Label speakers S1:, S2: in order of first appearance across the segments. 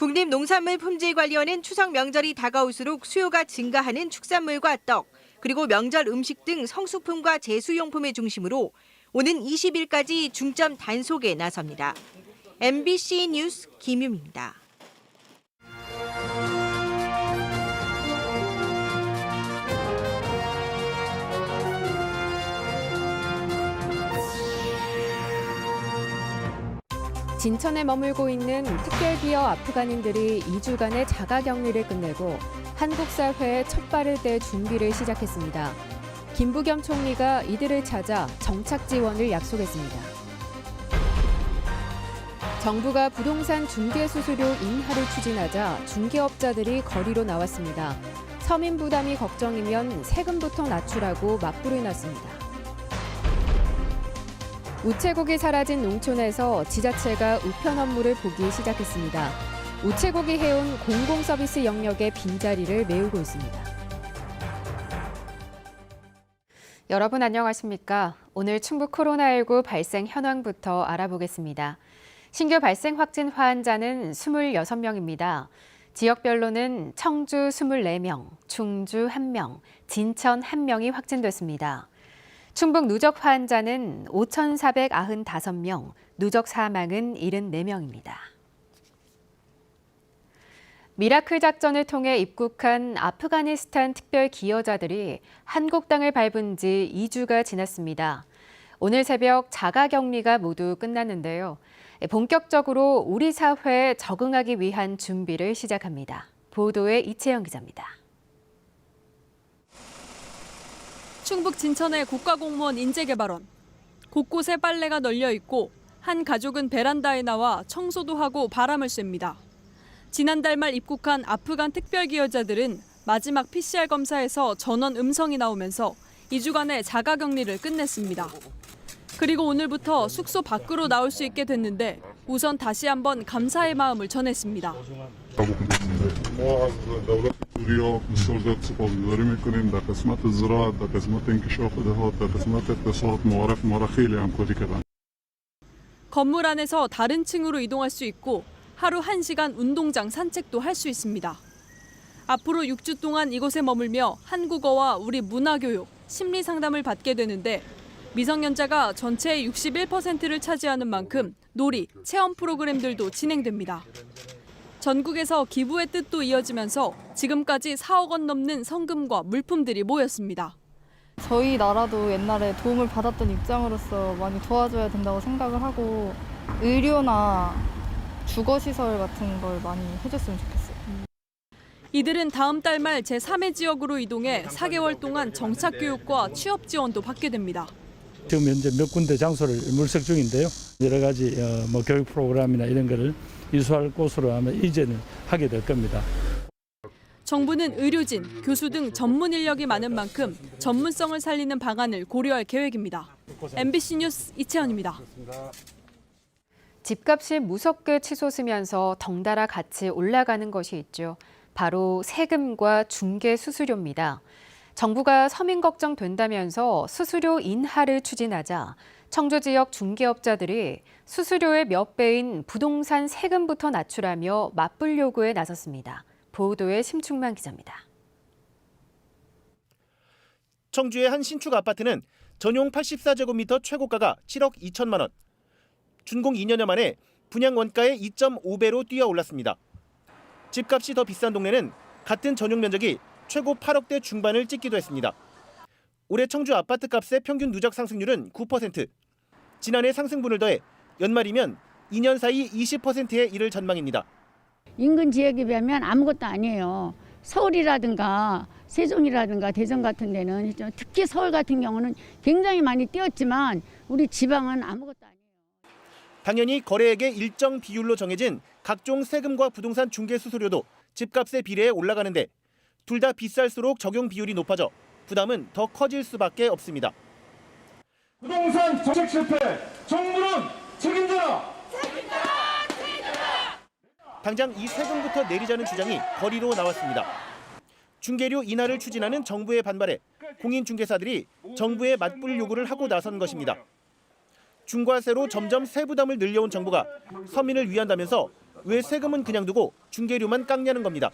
S1: 국립농산물품질관리원은 추석 명절이 다가올수록 수요가 증가하는 축산물과 떡, 그리고 명절 음식 등 성수품과 제수용품을 중심으로 오는 20일까지 중점 단속에 나섭니다. MBC 뉴스 김유미입니다.
S2: 진천에 머물고 있는 특별기여 아프간인들이 2주간의 자가격리를 끝내고 한국 사회에 첫 발을 뗄 준비를 시작했습니다. 김부겸 총리가 이들을 찾아 정착 지원을 약속했습니다. 정부가 부동산 중개 수수료 인하를 추진하자 중개업자들이 거리로 나왔습니다. 서민 부담이 걱정이면 세금부터 낮추라고 맞불을 놨습니다. 우체국이 사라진 농촌에서 지자체가 우편 업무를 보기 시작했습니다. 우체국이 해온 공공서비스 영역의 빈자리를 메우고 있습니다. 여러분 안녕하십니까? 오늘 충북 코로나19 발생 현황부터 알아보겠습니다. 신규 발생 확진 환자는 26명입니다. 지역별로는 청주 24명, 충주 1명, 진천 1명이 확진됐습니다. 충북 누적 환자는 5,495명, 누적 사망은 74명입니다. 미라클 작전을 통해 입국한 아프가니스탄 특별 기여자들이 한국 땅을 밟은 지 2주가 지났습니다. 오늘 새벽 자가격리가 모두 끝났는데요. 본격적으로 우리 사회에 적응하기 위한 준비를 시작합니다. 보도에 이채영 기자입니다.
S3: 충북 진천의 국가공무원 인재개발원. 곳곳에 빨래가 널려 있고 한 가족은 베란다에 나와 청소도 하고 바람을 쐭니다. 지난달 말 입국한 아프간 특별기여자들은 마지막 PCR 검사에서 전원 음성이 나오면서 2주간의 자가격리를 끝냈습니다. 그리고 오늘부터 숙소 밖으로 나올 수 있게 됐는데 우선 다시 한번 감사의 마음을 전했습니다. 건물 안에서 다른 층으로 이동할 수 있고 하루 1시간 운동장 산책도 할 수 있습니다. 앞으로 6주 동안 이곳에 머물며 한국어와 우리 문화교육, 심리상담을 받게 되는데 미성년자가 전체의 61%를 차지하는 만큼 놀이, 체험 프로그램들도 진행됩니다. 전국에서 기부의 뜻도 이어지면서 지금까지 4억 원 넘는 성금과 물품들이 모였습니다.
S4: 저희 나라도 옛날에 도움을 받았던 입장으로서 많이 도와줘야 된다고 생각을 하고 의료나 주거시설 같은 걸 많이 해줬으면 좋겠어요.
S3: 이들은 다음 달 말 제3의 지역으로 이동해 4개월 동안 정착교육과 취업 지원도 받게 됩니다.
S5: 지금 현재 몇 군데 장소를 물색 중인데요. 여러 가지 교육 프로그램이나 이런 거를 이수할 곳으로 아마 이전을 하게 될 겁니다.
S3: 정부는 의료진, 교수 등 전문 인력이 많은 만큼 전문성을 살리는 방안을 고려할 계획입니다. MBC 뉴스 이채연입니다.
S2: 집값이 무섭게 치솟으면서 덩달아 같이 올라가는 것이 있죠. 바로 세금과 중개 수수료입니다. 정부가 서민 걱정된다면서 수수료 인하를 추진하자 청주 지역 중개업자들이 수수료의 몇 배인 부동산 세금부터 낮추라며 맞불 요구에 나섰습니다. 보도에 심충만 기자입니다.
S6: 청주의 한 신축 아파트는 전용 84제곱미터 최고가가 7억 2천만 원. 준공 2년여 만에 분양 원가의 2.5배로 뛰어올랐습니다. 집값이 더 비싼 동네는 같은 전용 면적이 최고 8억대 중반을 찍기도 했습니다. 올해 청주 아파트값의 평균 누적 상승률은 9%. 지난해 상승분을 더해 연말이면 2년 사이 20%에 이를 전망입니다.
S7: 인근 지역에 비하면 아무것도 아니에요. 서울이라든가 세종이라든가 대전 같은 데는 특히 서울 같은 경우는 굉장히 많이 뛰었지만 우리 지방은 아무것도 아니에요.
S6: 당연히 거래액의 일정 비율로 정해진 각종 세금과 부동산 중개 수수료도 집값에 비례해 올라가는데 둘 다 비쌀수록 적용 비율이 높아져 부담은 더 커질 수밖에 없습니다.
S8: 부동산 정책 실패, 정부는 책임져라!
S6: 당장 이 세금부터 내리자는 주장이 거리로 나왔습니다. 중개료 인하를 추진하는 정부의 반발에 공인중개사들이 정부에 맞불 요구를 하고 나선 것입니다. 중과세로 점점 세부담을 늘려온 정부가 서민을 위한다면서 왜 세금은 그냥 두고 중개료만 깎냐는 겁니다.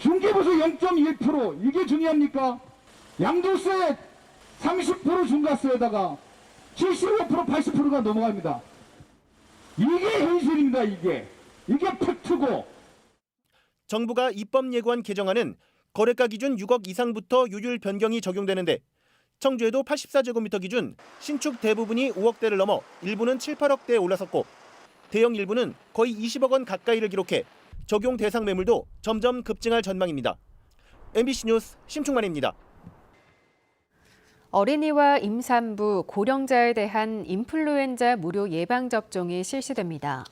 S8: 중개보수 0.1% 이게 중요합니까? 양도세 30% 중과세에다가 75% 80%가 넘어갑니다. 이게 현실입니다. 이게 팩트고.
S6: 정부가 입법 예고한 개정안은 거래가 기준 6억 이상부터 유율 변경이 적용되는데 청주에도 84제곱미터 기준 신축 대부분이 5억대를 넘어 일부는 7, 8억대에 올라섰고 대형 일부는 거의 20억 원 가까이를 기록해 적용 대상 매물도 점점 급증할 전망입니다. MBC 뉴스 심충만입니다.
S2: 어린이와 임산부, 고령자에 대한 인플루엔자 무료 예방접종이 실시됩니다.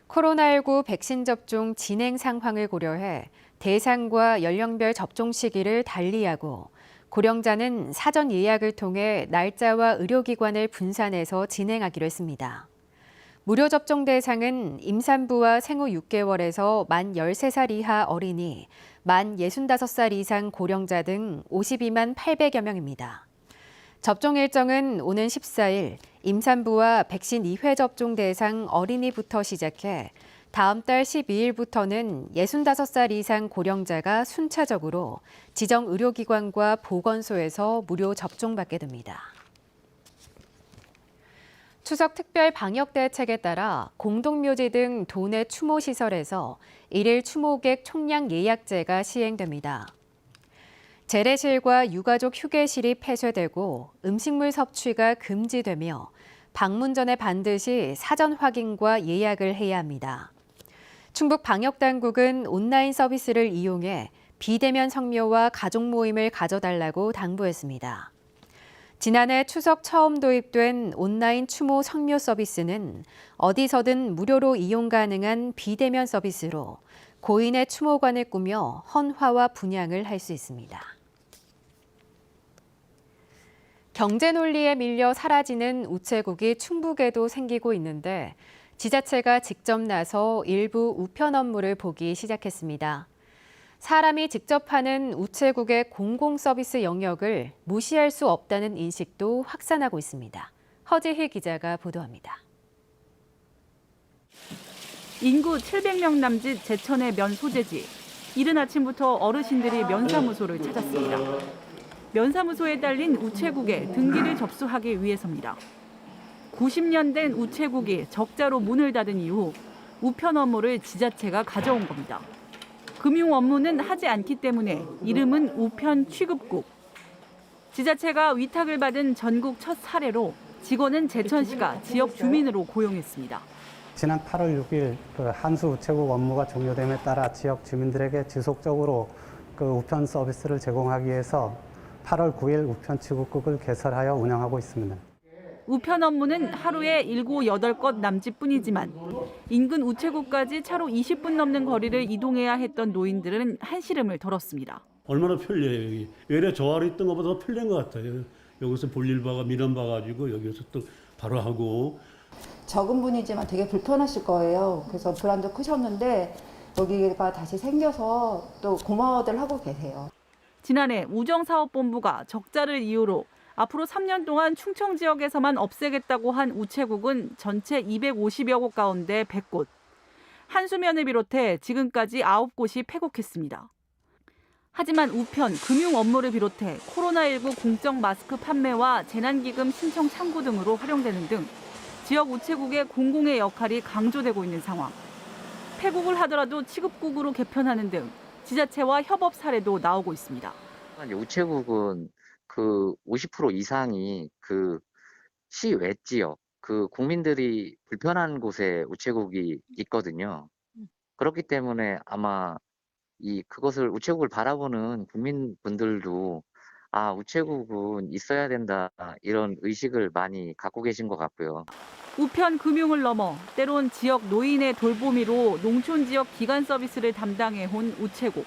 S2: 코로나19 백신 접종 진행 상황을 고려해 대상과 연령별 접종 시기를 달리하고 고령자는 사전 예약을 통해 날짜와 의료기관을 분산해서 진행하기로 했습니다. 무료 접종 대상은 임산부와 생후 6개월에서 만 13살 이하 어린이, 만 65살 이상 고령자 등 52만 800여 명입니다. 접종 일정은 오는 14일 임산부와 백신 2회 접종 대상 어린이부터 시작해 다음 달 12일부터는 65살 이상 고령자가 순차적으로 지정 의료기관과 보건소에서 무료 접종받게 됩니다. 추석 특별 방역 대책에 따라 공동묘지 등 도내 추모시설에서 일일 추모객 총량 예약제가 시행됩니다. 재래실과 유가족 휴게실이 폐쇄되고 음식물 섭취가 금지되며 방문 전에 반드시 사전 확인과 예약을 해야 합니다. 충북 방역당국은 온라인 서비스를 이용해 비대면 성묘와 가족 모임을 가져달라고 당부했습니다. 지난해 추석 처음 도입된 온라인 추모 성묘 서비스는 어디서든 무료로 이용 가능한 비대면 서비스로 고인의 추모관을 꾸며 헌화와 분향을 할 수 있습니다. 경제 논리에 밀려 사라지는 우체국이 충북에도 생기고 있는데 지자체가 직접 나서 일부 우편 업무를 보기 시작했습니다. 사람이 직접 하는 우체국의 공공서비스 영역을 무시할 수 없다는 인식도 확산하고 있습니다. 허지희 기자가 보도합니다.
S9: 인구 700명 남짓 제천의 면 소재지. 이른 아침부터 어르신들이 면사무소를 찾았습니다. 면사무소에 달린 우체국에 등기를 접수하기 위해서입니다. 90년 된 우체국이 적자로 문을 닫은 이후 우편 업무를 지자체가 가져온 겁니다. 금융 업무는 하지 않기 때문에 이름은 우편 취급국. 지자체가 위탁을 받은 전국 첫 사례로 직원은 제천시가 지역 주민으로 고용했습니다.
S10: 지난 8월 6일 한수 우체국 업무가 종료됨에 따라 지역 주민들에게 지속적으로 우편 서비스를 제공하기 위해서 8월 9일 우편 취급국을 개설하여 운영하고 있습니다.
S9: 우편 업무는 하루에 7, 8건 남짓뿐이지만 인근 우체국까지 차로 20분 넘는 거리를 이동해야 했던 노인들은 한시름을 덜었습니다.
S11: 얼마나 편리해요. 여기. 외래 저하로 있던 것보다 더 편리한 것 같아요. 여기서 볼일 봐가 미련 봐가지고 여기서 또 바로 하고.
S12: 적은 분이지만 되게 불편하실 거예요. 그래서 불안도 크셨는데 여기가 다시 생겨서 또 고마워들 하고 계세요.
S9: 지난해 우정사업본부가 적자를 이유로 앞으로 3년 동안 충청 지역에서만 없애겠다고 한 우체국은 전체 250여 곳 가운데 100곳. 한수면을 비롯해 지금까지 9곳이 폐국했습니다. 하지만 우편, 금융 업무를 비롯해 코로나19 공적 마스크 판매와 재난기금 신청 창구 등으로 활용되는 등 지역 우체국의 공공의 역할이 강조되고 있는 상황. 폐국을 하더라도 취급국으로 개편하는 등 지자체와 협업 사례도 나오고 있습니다.
S13: 우체국은 그 50% 이상이 그 시외 지역, 그 국민들이 불편한 곳에 우체국이 있거든요. 그렇기 때문에 아마 그것을 우체국을 바라보는 국민분들도 우체국은 있어야 된다 이런 의식을 많이 갖고 계신 것 같고요.
S9: 우편 금융을 넘어 때론 지역 노인의 돌보미로 농촌 지역 기관 서비스를 담당해온 우체국.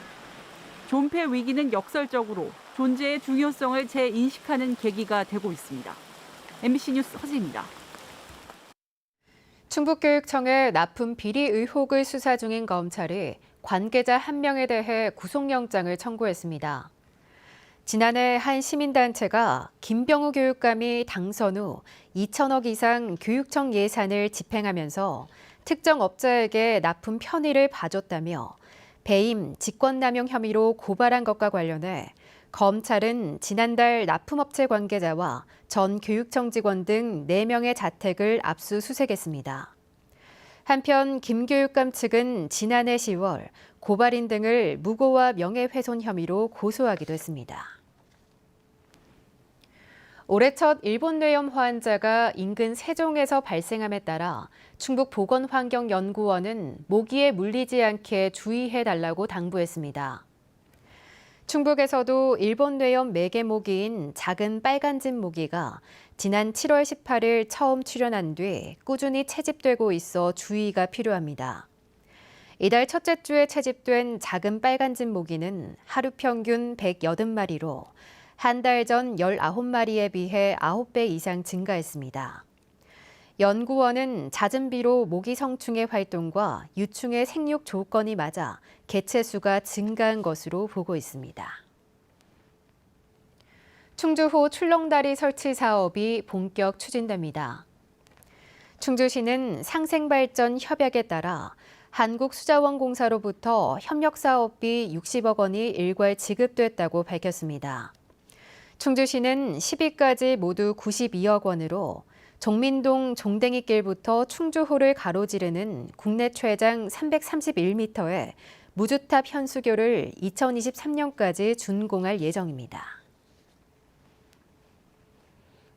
S9: 존폐 위기는 역설적으로 존재의 중요성을 재인식하는 계기가 되고 있습니다. MBC 뉴스 허지입니다.
S2: 충북교육청의 납품 비리 의혹을 수사 중인 검찰이 관계자 1명에 대해 구속영장을 청구했습니다. 지난해 한 시민단체가 김병우 교육감이 당선 후 2천억 이상 교육청 예산을 집행하면서 특정 업자에게 납품 편의를 봐줬다며 배임, 직권남용 혐의로 고발한 것과 관련해 검찰은 지난달 납품업체 관계자와 전 교육청 직원 등 4명의 자택을 압수수색했습니다. 한편 김 교육감 측은 지난해 10월 고발인 등을 무고와 명예훼손 혐의로 고소하기도 했습니다. 올해 첫 일본 뇌염 환자가 인근 세종에서 발생함에 따라 충북보건환경연구원은 모기에 물리지 않게 주의해달라고 당부했습니다. 충북에서도 일본 뇌염 매개모기인 작은 빨간집 모기가 지난 7월 18일 처음 출현한 뒤 꾸준히 채집되고 있어 주의가 필요합니다. 이달 첫째 주에 채집된 작은 빨간집 모기는 하루 평균 180마리로 한 달 전 19마리에 비해 9배 이상 증가했습니다. 연구원은 잦은 비로 모기 성충의 활동과 유충의 생육 조건이 맞아 개체 수가 증가한 것으로 보고 있습니다. 충주호 출렁다리 설치 사업이 본격 추진됩니다. 충주시는 상생발전 협약에 따라 한국수자원공사로부터 협력사업비 60억 원이 일괄 지급됐다고 밝혔습니다. 충주시는 10위까지 모두 92억 원으로 종민동 종댕이길부터 충주호를 가로지르는 국내 최장 331m의 무주탑 현수교를 2023년까지 준공할 예정입니다.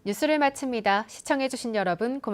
S2: 뉴스를 마칩니다. 시청해주신 여러분 고맙습니다.